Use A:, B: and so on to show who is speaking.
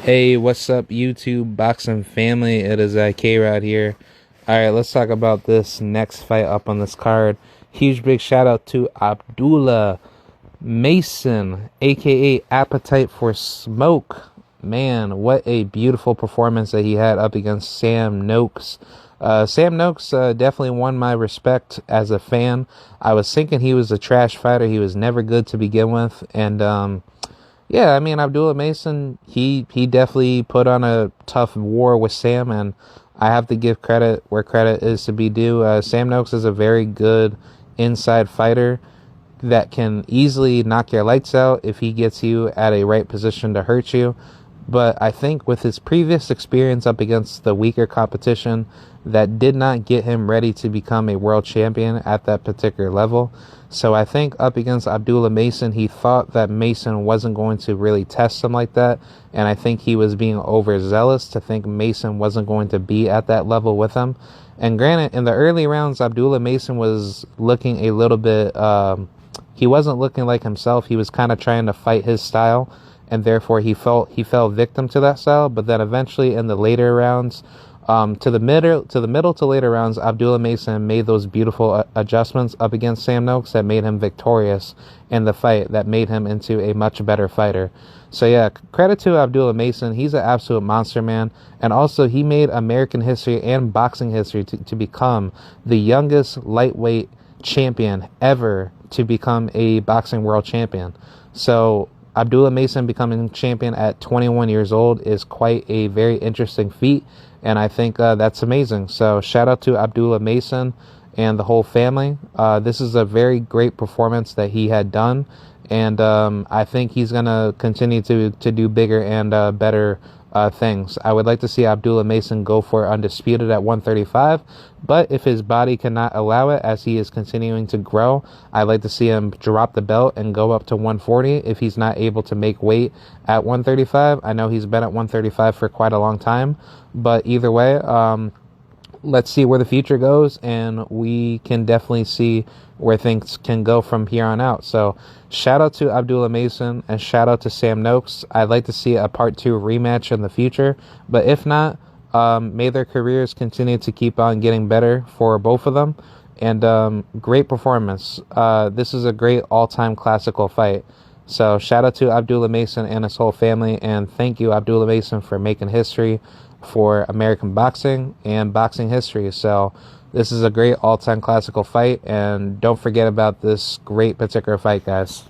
A: Hey, what's up, YouTube boxing family? It is K-Rod here. Alright, let's talk about this next fight up on this card. Huge big shout out to Abdullah Mason, aka Appetite for Smoke. Man, what a beautiful performance that he had up against Sam Noakes. Sam Noakes definitely won my respect as a fan. I was thinking he was a trash fighter. He was never good to begin with. And yeah, I mean, Abdullah Mason, he definitely put on a tough war with Sam, and I have to give credit where credit is to be due. Sam Noakes is a very good inside fighter that can easily knock your lights out if he gets you at a right position to hurt you. But I think with his previous experience up against the weaker competition, that did not get him ready to become a world champion at that particular level. So I think up against Abdullah Mason, he thought that Mason wasn't going to really test him like that. And I think he was being overzealous to think Mason wasn't going to be at that level with him. And granted, in the early rounds, Abdullah Mason was looking a little bit, he wasn't looking like himself. He was kind of trying to fight his style, and therefore he fell victim to that style. But then eventually in the later rounds, to the middle to later rounds, Abdullah Mason made those beautiful adjustments up against Sam Noakes that made him victorious in the fight, that made him into a much better fighter. So yeah, credit to Abdullah Mason. He's an absolute monster, man. And also, he made American history and boxing history to become the youngest lightweight champion ever to become a boxing world champion. So Abdullah Mason becoming champion at 21 years old is quite a very interesting feat, and I think that's amazing. So shout out to Abdullah Mason and the whole family. This is a very great performance that he had done, and I think he's going to continue to do bigger and better things. I would like to see Abdullah Mason go for undisputed at 135, but if his body cannot allow it as he is continuing to grow, I'd like to see him drop the belt and go up to 140 if he's not able to make weight at 135. I know he's been at 135 for quite a long time, but either way, let's see where the future goes, and we can definitely see where things can go from here on out. So shout out to Abdullah Mason and shout out to Sam Noakes. I'd like to see a part 2 rematch in the future, but if not, may their careers continue to keep on getting better for both of them. And great performance. This is a great all-time classical fight. So shout out to Abdullah Mason and his whole family, and thank you, Abdullah Mason, for making history for American boxing and boxing history. So this is a great all-time classical fight, and don't forget about this great particular fight, guys.